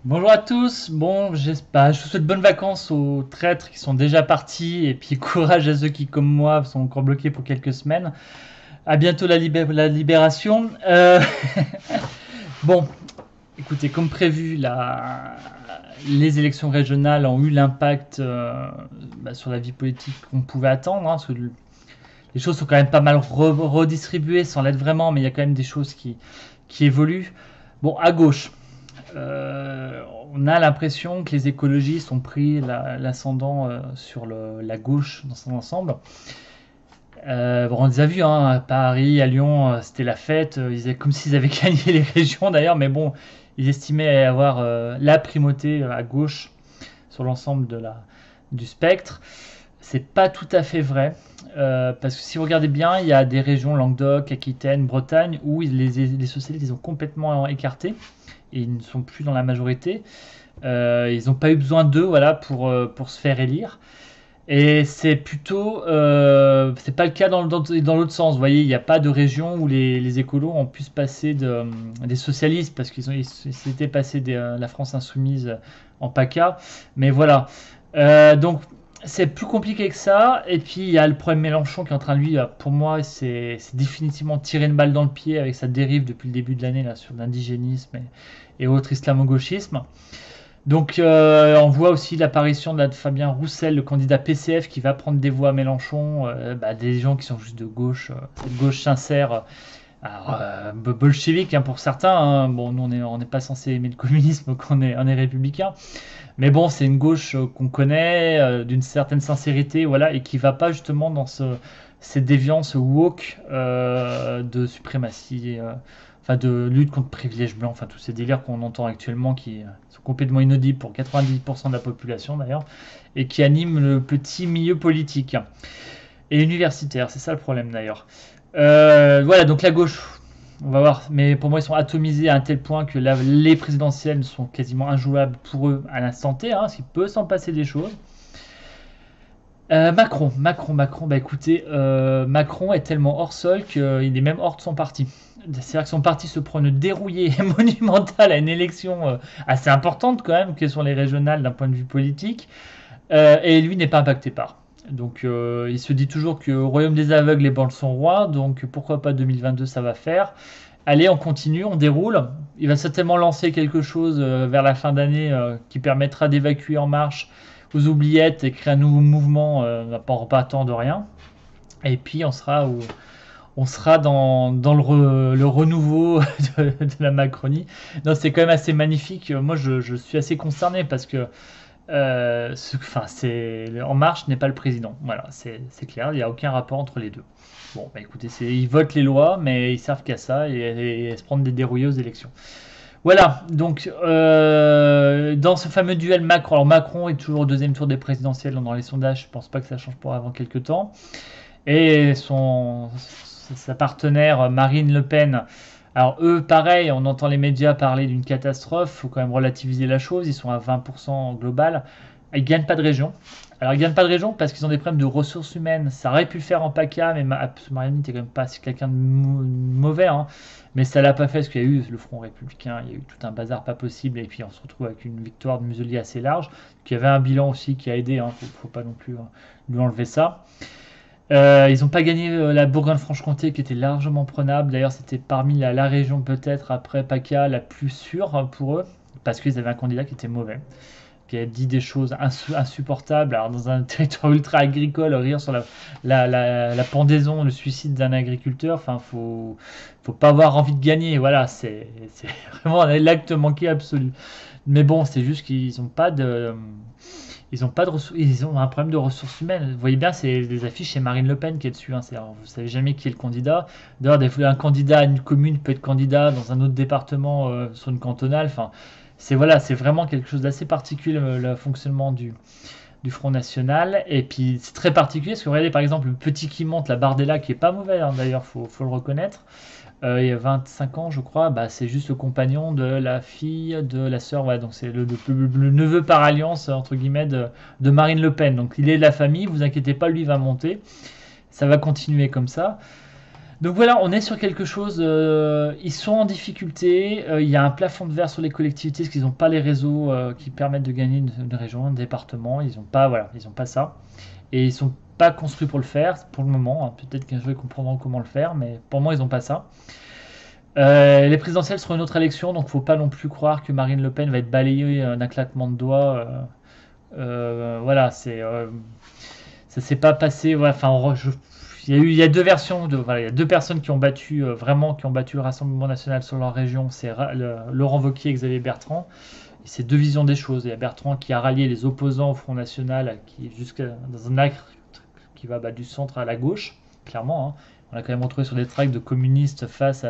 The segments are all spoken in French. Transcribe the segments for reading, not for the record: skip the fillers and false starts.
Bonjour à tous. Bon, j'espère, je vous souhaite bonnes vacances aux traîtres qui sont déjà partis et puis courage à ceux qui, comme moi, sont encore bloqués pour quelques semaines. À bientôt la libération. Bon, écoutez, comme prévu, les élections régionales ont eu l'impact sur la vie politique qu'on pouvait attendre, hein, parce que les choses sont quand même pas mal redistribuées sans l'être vraiment, mais il y a quand même des choses qui évoluent. Bon, à gauche. Euh, on a l'impression que les écologistes ont pris l'ascendant sur la gauche dans son ensemble. Bon, on les a vus, hein, à Paris, à Lyon, c'était la fête. Comme s'ils avaient gagné les régions d'ailleurs, mais bon, ils estimaient avoir la primauté à gauche sur l'ensemble du spectre. C'est pas tout à fait vrai. Parce que si vous regardez bien, il y a des régions, Languedoc, Aquitaine, Bretagne, où les socialistes les ont complètement écartés et ils ne sont plus dans la majorité. Ils n'ont pas eu besoin d'eux, voilà, pour se faire élire. Et c'est plutôt, c'est pas le cas dans l'autre sens. Vous voyez, il n'y a pas de région où les écolos ont pu se passer des socialistes parce ils s'étaient passés la France insoumise en PACA. Mais voilà. Donc c'est plus compliqué que ça. Et puis il y a le problème Mélenchon qui est en train de lui, pour moi, c'est définitivement tirer une balle dans le pied avec sa dérive depuis le début de l'année là sur l'indigénisme et autres islamo-gauchisme. Donc on voit aussi l'apparition de Fabien Roussel, le candidat PCF, qui va prendre des voix à Mélenchon, des gens qui sont juste de gauche sincère, bolchevique, hein, pour certains, hein. Bon, nous on n'est pas censé aimer le communisme, on est républicain, mais bon, c'est une gauche qu'on connaît, d'une certaine sincérité, voilà, et qui va pas justement dans cette déviance woke de suprématie, enfin de lutte contre privilèges blancs, enfin tous ces délires qu'on entend actuellement qui sont complètement inaudibles pour 90% de la population d'ailleurs, et qui animent le petit milieu politique et universitaire, c'est ça le problème d'ailleurs. Voilà, donc la gauche, on va voir, mais pour moi ils sont atomisés à un tel point que les présidentielles sont quasiment injouables pour eux à l'instant T, hein, parce qu'il peut s'en passer des choses. Macron, bah écoutez, Macron est tellement hors sol qu'il est même hors de son parti. C'est-à-dire que son parti se prend une dérouillée monumentale à une élection assez importante quand même, que sont les régionales d'un point de vue politique, et lui n'est pas impacté par. Donc il se dit toujours que au royaume des aveugles, les bancs sont rois, donc pourquoi pas 2022 ça va faire. Allez, on continue, on déroule. Il va certainement lancer quelque chose vers la fin d'année qui permettra d'évacuer En Marche aux oubliettes et créer un nouveau mouvement, pas partant de rien. Et puis on sera dans le renouveau de la Macronie. Non, c'est quand même assez magnifique. Moi, je suis assez concerné parce que En Marche n'est pas le président. Voilà, c'est clair. Il n'y a aucun rapport entre les deux. Bon, bah écoutez, ils votent les lois, mais ils servent qu'à ça et se prendre des dérouillés aux élections. Voilà, donc dans ce fameux duel Macron, alors Macron est toujours au deuxième tour des présidentielles dans les sondages, je pense pas que ça change pour avant quelques temps. Et sa partenaire Marine Le Pen, alors eux pareil, on entend les médias parler d'une catastrophe, il faut quand même relativiser la chose, ils sont à 20% global, ils gagnent pas de région. Alors ils gagnent pas de région parce qu'ils ont des problèmes de ressources humaines, ça aurait pu le faire en PACA, mais Marianne n'était quand même pas quelqu'un de mauvais, hein. Mais ça l'a pas fait parce qu'il y a eu le Front Républicain, il y a eu tout un bazar pas possible, et puis on se retrouve avec une victoire de Muselier assez large, qui avait un bilan aussi qui a aidé, hein, faut pas non plus lui enlever ça. Ils n'ont pas gagné la Bourgogne-Franche-Comté qui était largement prenable. D'ailleurs, c'était parmi la région peut-être après PACA la plus sûre, hein, pour eux, parce qu'ils avaient un candidat qui était mauvais, qui a dit des choses insupportables. Alors, dans un territoire ultra agricole, rire sur la pendaison, le suicide d'un agriculteur, enfin, faut pas avoir envie de gagner. Voilà, c'est vraiment l'acte manqué absolu. Mais bon, c'est juste qu'ils n'ont pas de. Ils ont pas de ils ont un problème de ressources humaines. Vous voyez bien, c'est des affiches chez Marine Le Pen qui est dessus, hein. Alors, vous savez jamais qui est le candidat. D'ailleurs, un candidat à une commune peut être candidat dans un autre département sur une cantonale. Enfin, c'est vraiment quelque chose d'assez particulier le fonctionnement du Front National. Et puis c'est très particulier parce que regardez par exemple le petit qui monte, la Bardella, qui est pas mauvais, hein, d'ailleurs, faut le reconnaître. Il y a 25 ans, je crois, bah, c'est juste le compagnon de la fille de la sœur, ouais, donc c'est le neveu par alliance, entre guillemets, de Marine Le Pen. Donc il est de la famille, vous inquiétez pas, lui va monter. Ça va continuer comme ça. Donc voilà, on est sur quelque chose. Ils sont en difficulté. Il y a un plafond de verre sur les collectivités parce qu'ils n'ont pas les réseaux qui permettent de gagner une région, un département. Ils n'ont pas, voilà, ils ont pas ça. Et ils sont pas construits pour le faire pour le moment, hein. Peut-être qu'un jour ils comprendront comment le faire, mais pour le moment ils n'ont pas ça. Les présidentielles seront une autre élection, donc faut pas non plus croire que Marine Le Pen va être balayée d'un claquement de doigts. Voilà, ça s'est pas passé. Ouais, enfin, il y a deux versions voilà, il y a deux personnes qui ont battu vraiment qui ont battu le Rassemblement national sur leur région. C'est Laurent Wauquiez et Xavier Bertrand. Et c'est deux visions des choses. Il y a Bertrand qui a rallié les opposants au Front National, qui jusqu'à dans un acte qui va du centre à la gauche, clairement, hein. On a quand même retrouvé sur des tracts de communistes face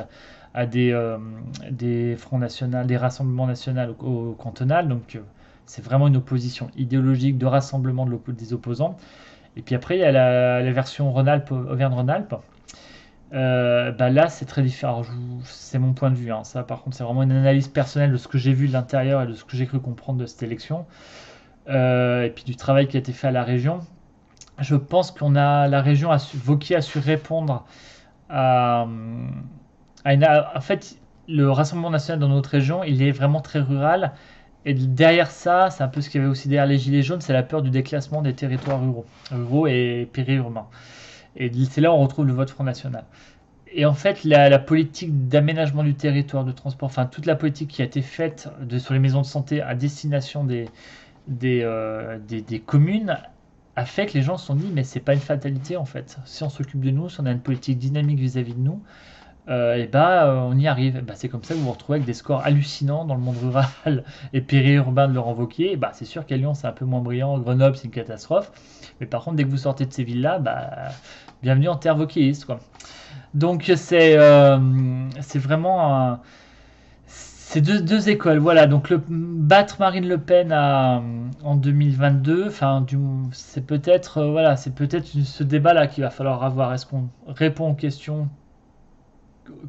à des Fronts National, des rassemblements nationaux au cantonal. Donc c'est vraiment une opposition idéologique de rassemblement des opposants. Et puis après, il y a la version Rhône-Alpes, Auvergne-Rhône-Alpes. Bah là, c'est très différent. C'est mon point de vue, hein. Ça, par contre, c'est vraiment une analyse personnelle de ce que j'ai vu de l'intérieur et de ce que j'ai cru comprendre de cette élection. Et puis du travail qui a été fait à la région. Je pense qu'on a la région Wauquiez a su répondre à, en fait, le Rassemblement national dans notre région, il est vraiment très rural. Et derrière ça, c'est un peu ce qu'il y avait aussi derrière les Gilets jaunes, c'est la peur du déclassement des territoires ruraux et périurbains. Et c'est là où on retrouve le vote Front National. Et en fait, la politique d'aménagement du territoire, de transport, enfin toute la politique qui a été faite sur les maisons de santé à destination des communes a fait que les gens se sont dit, mais c'est pas une fatalité en fait. Si on s'occupe de nous, si on a une politique dynamique vis-à-vis de nous, et bah on y arrive. Et bah, c'est comme ça que vous vous retrouvez avec des scores hallucinants dans le monde rural et périurbain de Laurent Wauquiez. Et bah, c'est sûr qu'à Lyon c'est un peu moins brillant, Grenoble c'est une catastrophe. Mais par contre, dès que vous sortez de ces villes-là, bah, bienvenue en terre wauquiéiste, quoi. Donc c'est vraiment c'est deux écoles, voilà. Donc battre Marine Le Pen en 2022, enfin, c'est peut-être voilà, c'est peut-être ce débat-là qu'il va falloir avoir. Est-ce qu'on répond aux questions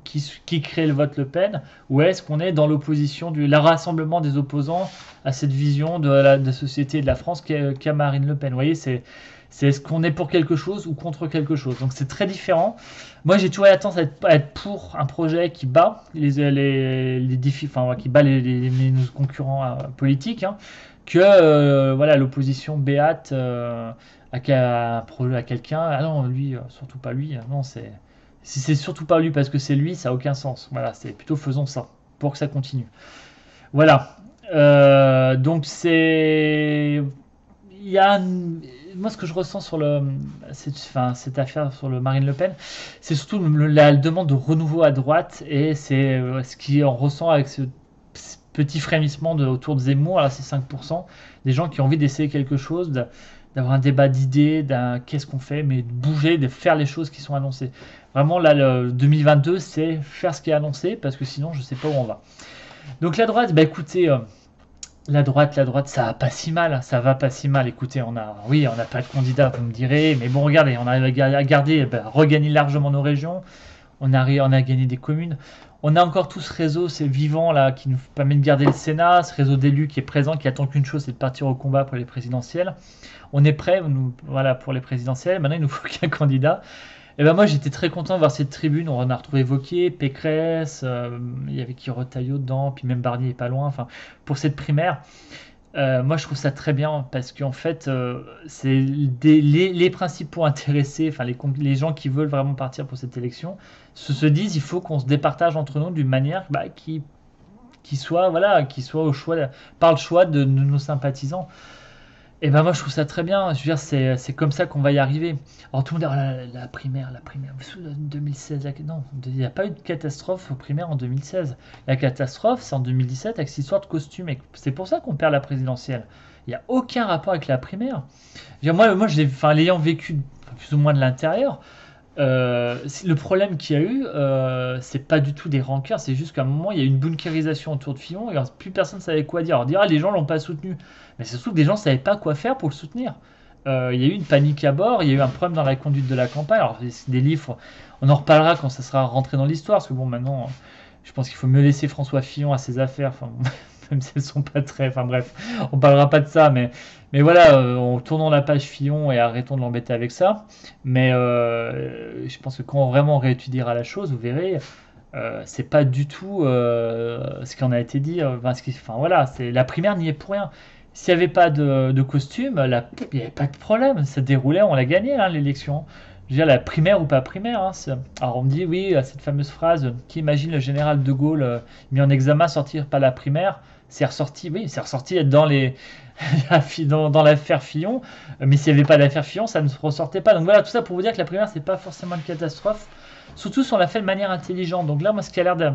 qui crée le vote Le Pen, ou est-ce qu'on est dans l'opposition du le rassemblement des opposants à cette vision de la société et de la France qu'a Marine Le Pen. Vous voyez, c'est est-ce qu'on est pour quelque chose ou contre quelque chose. Donc c'est très différent. Moi j'ai toujours eu la tendance à être pour un projet qui bat les défis, enfin qui bat nos concurrents politiques, hein, que voilà l'opposition béate à quelqu'un. Ah non, lui, surtout pas lui. Non, si c'est surtout pas lui parce que c'est lui, ça a aucun sens. Voilà, c'est plutôt faisons ça pour que ça continue. Voilà. Donc c'est il y a moi ce que je ressens sur cette affaire sur le Marine Le Pen, c'est surtout la demande de renouveau à droite et c'est ce qui on ressent avec ce petit frémissement autour de Zemmour, là c'est 5%, des gens qui ont envie d'essayer quelque chose, d'avoir un débat d'idées, d'un qu'est-ce qu'on fait, mais de bouger, de faire les choses qui sont annoncées. Vraiment là, le 2022, c'est faire ce qui est annoncé, parce que sinon je sais pas où on va. Donc la droite, bah écoutez, la droite, ça va pas si mal, hein, ça va pas si mal. Écoutez, oui, on n'a pas de candidat, vous me direz, mais bon, regardez, on arrive à garder, regagner largement nos régions, on a gagné des communes. On a encore tout ce réseau, c'est vivant là, qui nous permet de garder le Sénat, ce réseau d'élus qui est présent, qui attend qu'une chose, c'est de partir au combat pour les présidentielles. On est prêt, voilà, pour les présidentielles. Maintenant, il nous faut qu'un candidat. Et ben moi, j'étais très content de voir cette tribune. On a retrouvé Wauquiez, Pécresse, il y avait qui Retailleau dedans, puis même Barnier est pas loin. Enfin, pour cette primaire. Moi, je trouve ça très bien parce qu'en fait, c'est les principaux intéressés, enfin les gens qui veulent vraiment partir pour cette élection, se disent il faut qu'on se départage entre nous d'une manière qui soit voilà, qui soit par le choix de nos sympathisants. Et ben moi je trouve ça très bien. Je veux dire c'est comme ça qu'on va y arriver. Alors tout le monde dit oh, la primaire. Vous vous souvenez, 2016, non, il n'y a pas eu de catastrophe aux primaires en 2016. La catastrophe c'est en 2017 avec cette histoire de costume. Et c'est pour ça qu'on perd la présidentielle. Il n'y a aucun rapport avec la primaire. Je veux dire, moi l'ayant vécu plus ou moins de l'intérieur. Le problème qu'il y a eu, c'est pas du tout des rancœurs, c'est juste qu'à un moment il y a eu une bunkérisation autour de Fillon et plus personne savait quoi dire. Alors dire les gens l'ont pas soutenu, mais c'est surtout que des gens savaient pas quoi faire pour le soutenir. Il y a eu une panique à bord, il y a eu un problème dans la conduite de la campagne. Alors c'est des livres, on en reparlera quand ça sera rentré dans l'histoire, parce que bon maintenant, je pense qu'il faut mieux laisser François Fillon à ses affaires. Enfin, même si elles sont pas très. Enfin bref, on parlera pas de ça, mais voilà, tournons la page Fillon et arrêtons de l'embêter avec ça. Mais je pense que quand on vraiment réétudiera la chose, vous verrez, c'est pas du tout ce qui en a été dit. Enfin voilà, la primaire n'y est pour rien. S'il n'y avait pas de costume, il n'y avait pas de problème. Ça déroulait, on l'a gagné hein, l'élection. Je veux dire, la primaire ou pas primaire. Hein, alors on me dit, oui, cette fameuse phrase, qui imagine le général de Gaulle mis en examen sortir pas la primaire, c'est ressorti, oui, c'est ressorti dans dans l'affaire Fillon, mais s'il n'y avait pas d'affaire Fillon, ça ne se ressortait pas. Donc voilà, tout ça pour vous dire que la primaire, c'est pas forcément une catastrophe, surtout si on l'a fait de manière intelligente. Donc là, moi, ce qui a l'air de...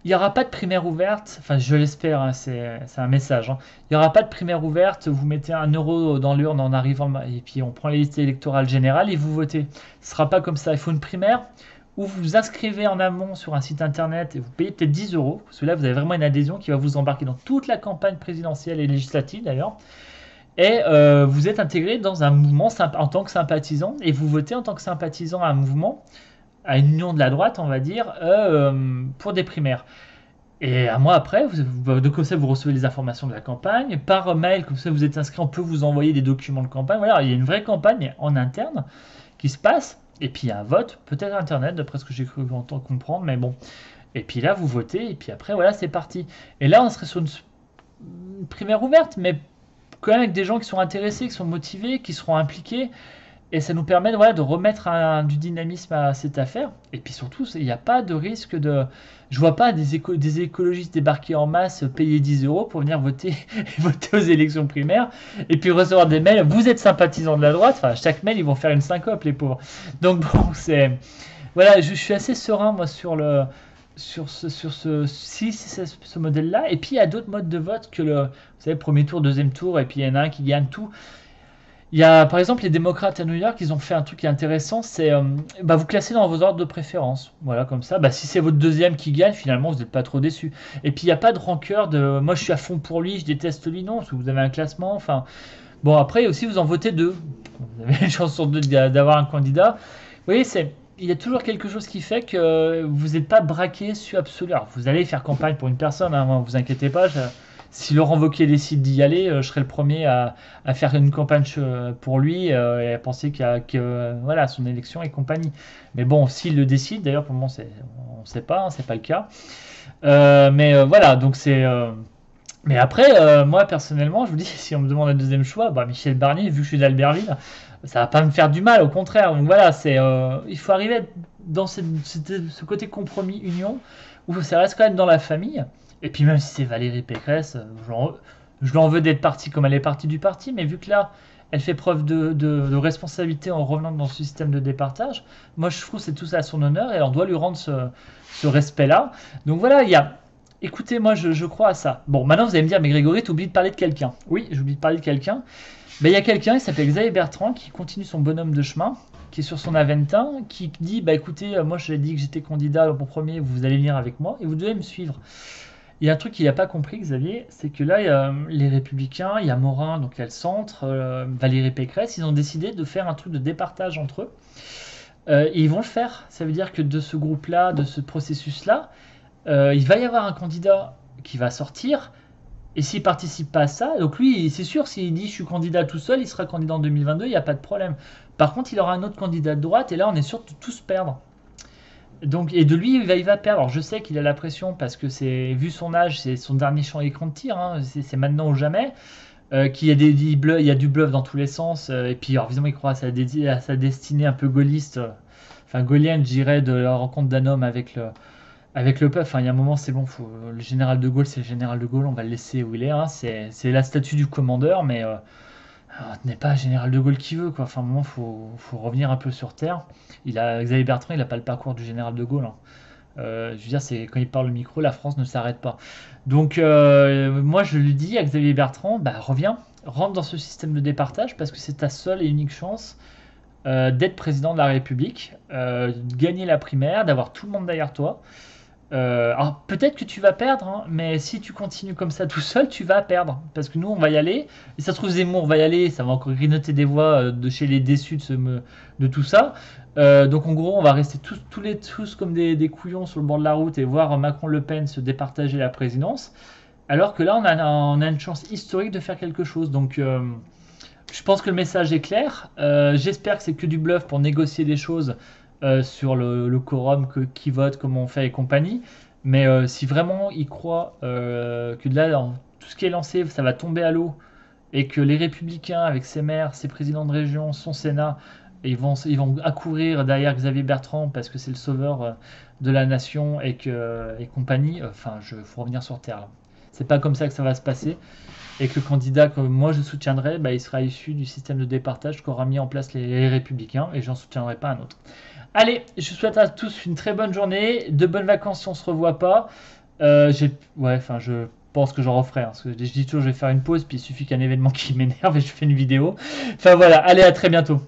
Il n'y aura pas de primaire ouverte, enfin je l'espère, hein, c'est un message. Hein. Il n'y aura pas de primaire ouverte, vous mettez 1 € dans l'urne en arrivant, et puis on prend les listes électorales générales et vous votez. Ce ne sera pas comme ça, il faut une primaire où vous vous inscrivez en amont sur un site internet et vous payez peut-être 10 €, parce que là vous avez vraiment une adhésion qui va vous embarquer dans toute la campagne présidentielle et législative d'ailleurs. Et vous êtes intégré dans un mouvement en tant que sympathisant et vous votez en tant que sympathisant à un mouvement, à une union de la droite, on va dire, pour des primaires. Et un mois après, comme ça, vous recevez les informations de la campagne. Par mail, comme ça, vous êtes inscrit, on peut vous envoyer des documents de campagne. Voilà, il y a une vraie campagne en interne qui se passe. Et puis, il y a un vote, peut-être Internet, d'après ce que j'ai cru comprendre, mais bon. Et puis là, vous votez, et puis après, voilà, c'est parti. Et là, on serait sur une primaire ouverte, mais quand même avec des gens qui sont intéressés, qui sont motivés, qui seront impliqués. Et ça nous permet voilà, de remettre du dynamisme à cette affaire. Et puis surtout, il n'y a pas de risque de... Je vois pas des écologistes débarquer en masse, payer 10 € pour venir voter, voter aux élections primaires, et puis recevoir des mails. Vous êtes sympathisant de la droite. Enfin, chaque mail, ils vont faire une syncope, les pauvres. Donc bon, c'est... Voilà, je suis assez serein, moi, sur ce modèle-là. Et puis, il y a d'autres modes de vote que vous savez, premier tour, deuxième tour, et puis il y en a un qui gagne tout. Il y a par exemple les démocrates à New York, ils ont fait un truc qui est intéressant, c'est vous classez dans vos ordres de préférence. Voilà, comme ça, si c'est votre deuxième qui gagne, finalement, vous n'êtes pas trop déçu. Et puis il n'y a pas de rancœur de moi je suis à fond pour lui, je déteste lui, non, parce que vous avez un classement. Enfin, bon, après aussi vous en votez deux. Vous avez une chance sur deux d'avoir un candidat. Vous voyez, il y a toujours quelque chose qui fait que vous n'êtes pas braqué sur absolu. Alors, vous allez faire campagne pour une personne, hein, vous inquiétez pas. Si Laurent Wauquiez décide d'y aller, je serai le premier à faire une campagne pour lui et à penser voilà, son élection et compagnie. Mais bon, s'il le décide, d'ailleurs, pour le moment, on ne sait pas, hein, c'est pas le cas. Voilà, donc c'est. Mais après, moi personnellement, je vous dis, si on me demande un deuxième choix, Michel Barnier, vu que je suis d'Albertville, ça va pas me faire du mal, au contraire. Donc voilà, il faut arriver dans ce côté compromis, union, où ça reste quand même dans la famille. Et puis même si c'est Valérie Pécresse, je lui en veux d'être partie comme elle est partie du parti, mais vu que là, elle fait preuve de responsabilité en revenant dans ce système de départage, moi je trouve que c'est tout ça à son honneur et on doit lui rendre ce respect-là. Donc voilà, écoutez, moi je crois à ça. Bon, maintenant vous allez me dire, mais Grégory, tu oublies de parler de quelqu'un. Oui, j'oublie de parler de quelqu'un. Il y a quelqu'un, il s'appelle Xavier Bertrand, qui continue son bonhomme de chemin, qui est sur son Aventin, qui dit, écoutez, moi je l'ai dit que j'étais candidat pour premier, vous allez venir avec moi et vous devez me suivre. Il y a un truc qu'il n'a pas compris, Xavier, c'est que là, il y a les Républicains, il y a Morin, donc il y a le centre, Valérie Pécresse, ils ont décidé de faire un truc de départage entre eux. Et ils vont le faire. Ça veut dire que de ce groupe-là, de ce processus-là, il va y avoir un candidat qui va sortir. Et s'il ne participe pas à ça, donc lui, c'est sûr, s'il dit je suis candidat tout seul, il sera candidat en 2022, il n'y a pas de problème. Par contre, il aura un autre candidat de droite, et là, on est sûr de tous perdre. Donc, et de lui, il va perdre. Alors, je sais qu'il a la pression parce que vu son âge, c'est son dernier champ écran de tir. Hein, c'est maintenant ou jamais. Qu'il y a il y a du bluff dans tous les sens. Et puis, alors, évidemment, il croit à sa destinée un peu gaulliste, enfin gaulienne, je dirais, de la rencontre d'un homme avec le peuple. Enfin, il y a un moment, c'est bon. Le général de Gaulle, c'est le général de Gaulle. On va le laisser où il est. Hein, c'est la statue du commandeur, mais n'est pas général de Gaulle qui veut, quoi. Enfin, à un moment, faut revenir un peu sur terre. Xavier Bertrand, il n'a pas le parcours du général de Gaulle. Hein. Je veux dire, c'est quand il parle au micro, la France ne s'arrête pas. Donc, moi, je lui dis à Xavier Bertrand, reviens, rentre dans ce système de départage parce que c'est ta seule et unique chance d'être président de la République, de gagner la primaire, d'avoir tout le monde derrière toi. Alors peut-être que tu vas perdre, hein, mais si tu continues comme ça tout seul, tu vas perdre. Parce que nous, on va y aller. Et ça se trouve, Zemmour va y aller. Ça va encore grignoter des voix de chez les déçus de tout ça. Donc en gros, on va rester tous comme des couillons sur le bord de la route et voir Macron-Le Pen se départager la présidence. Alors que là, on a une chance historique de faire quelque chose. Donc, je pense que le message est clair. J'espère que c'est que du bluff pour négocier des choses sur le quorum, qui vote, comment on fait et compagnie. Mais si vraiment ils croient que là, tout ce qui est lancé, ça va tomber à l'eau et que les Républicains, avec ses maires, ses présidents de région, son Sénat, ils vont accourir derrière Xavier Bertrand parce que c'est le sauveur de la nation et compagnie. Enfin, faut revenir sur Terre là. C'est pas comme ça que ça va se passer. Et que le candidat que moi je soutiendrai, bah, il sera issu du système de départage qu'aura mis en place les Républicains et j'en soutiendrai pas un autre. Allez, je vous souhaite à tous une très bonne journée, de bonnes vacances si on se revoit pas. Ouais, enfin, je pense que j'en referai, hein, parce que je dis toujours je vais faire une pause, puis il suffit qu'un événement qui m'énerve et je fais une vidéo. Enfin voilà, allez, à très bientôt.